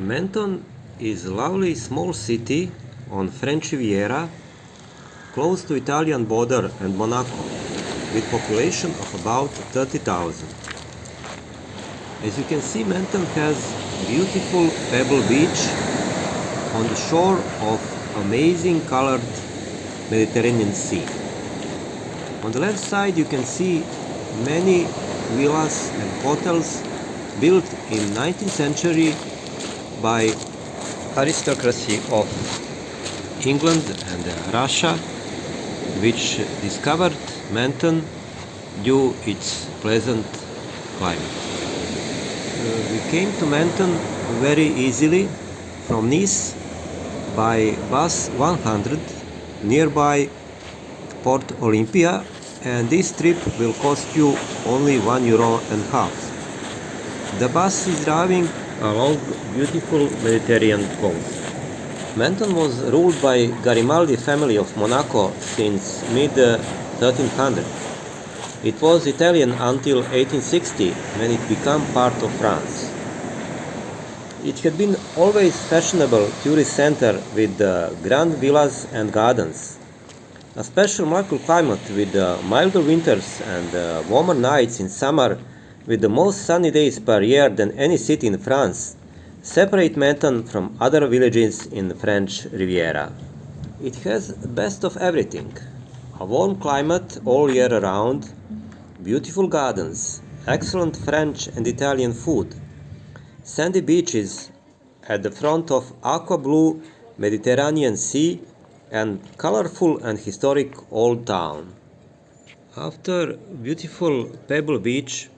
Menton is a lovely small city on French Riviera, close to Italian border and Monaco, with population of about 30,000. As you can see, Menton has beautiful pebble beach on the shore of amazing colored Mediterranean Sea. On the left side you can see many villas and hotels built in 19th century by aristocracy of England and Russia, which discovered Menton due its pleasant climate. We came to Menton very easily from Nice by bus 100 nearby Port Olympia, and this trip will cost you only €1.50. The bus is driving along beautiful Mediterranean coast. Menton was ruled by Garibaldi family of Monaco since mid-1300. It was Italian until 1860, when it became part of France. It had been always fashionable tourist center with grand villas and gardens. A special microclimate with milder winters and warmer nights in summer, with the most sunny days per year than any city in France, separate Menton from other villages in the French Riviera. It has the best of everything: a warm climate all year around, beautiful gardens, excellent French and Italian food, sandy beaches at the front of aqua blue Mediterranean Sea, and colorful and historic old town. After beautiful Pebble Beach,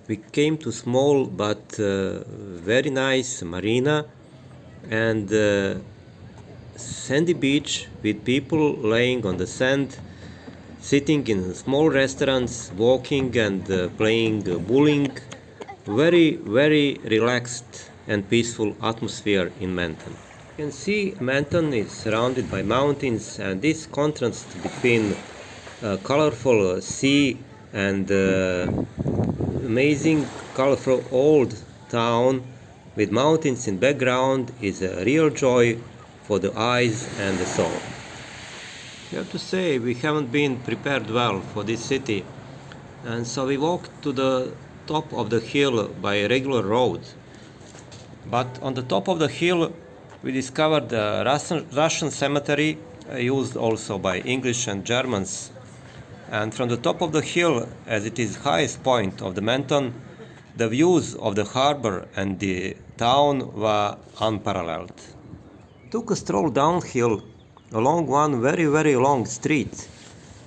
we came to small but very nice marina and sandy beach with people laying on the sand, sitting in small restaurants, walking and playing bowling. Very, very relaxed and peaceful atmosphere in Menton. You can see Menton is surrounded by mountains, and this contrast between colorful sea and amazing colorful old town with mountains in background is a real joy for the eyes and the soul. I have to say, we haven't been prepared well for this city, and so we walked to the top of the hill by a regular road. But on the top of the hill we discovered a Russian cemetery used also by English and Germans. And from the top of the hill, as it is highest point of the Menton, the views of the harbor and the town were unparalleled. Took a stroll downhill along one very, very long street,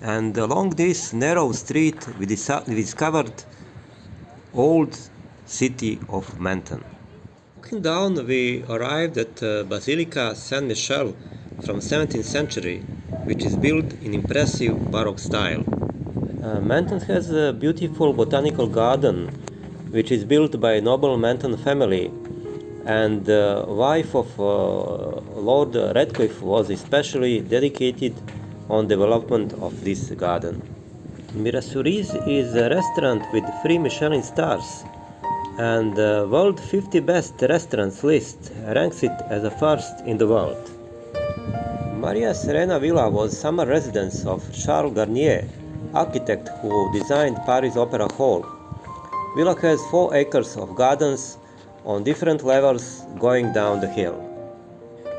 and along this narrow street we discovered old city of Menton. Looking down, we arrived at Basilica Saint-Michel from 17th century, which is built in impressive Baroque style. Menton has a beautiful botanical garden, which is built by a noble Menton family, and the wife of Lord Radcliffe was especially dedicated on development of this garden. Mirasuriz is a restaurant with 3 Michelin stars, and the World 50 Best Restaurants list ranks it as the first in the world. Maria Serena Villa was summer residence of Charles Garnier, architect who designed Paris Opera Hall. Villa has 4 acres of gardens on different levels going down the hill.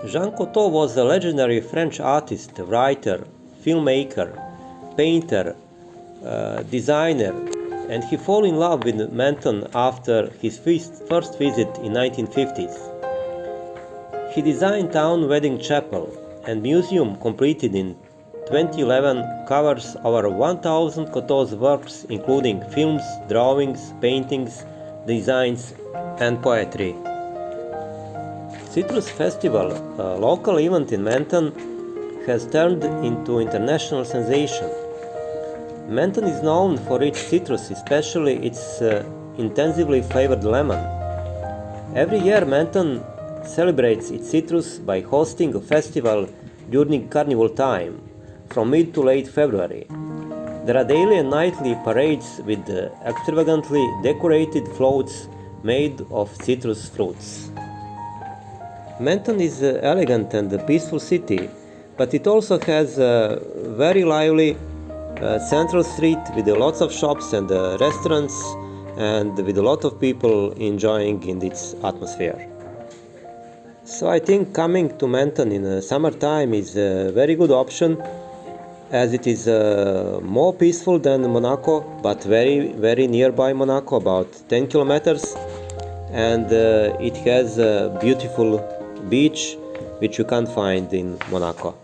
Jean Cocteau was a legendary French artist, writer, filmmaker, painter, designer, and he fell in love with Menton after his first visit in 1950s. He designed town wedding chapel, and museum completed in 2011 covers over 1,000 Cocteau's works, including films, drawings, paintings, designs, and poetry. Citrus Festival, a local event in Menton, has turned into international sensation. Menton is known for its citrus, especially its intensively flavored lemon. Every year Menton celebrates its citrus by hosting a festival during carnival time, from mid to late February. There are daily and nightly parades with extravagantly decorated floats made of citrus fruits. Menton is an elegant and a peaceful city, but it also has a very lively central street with lots of shops and restaurants and with a lot of people enjoying in its atmosphere. So I think coming to Menton in summertime is a very good option, as it is more peaceful than Monaco, but very nearby Monaco, about 10 kilometers, and it has a beautiful beach which you can't find in Monaco.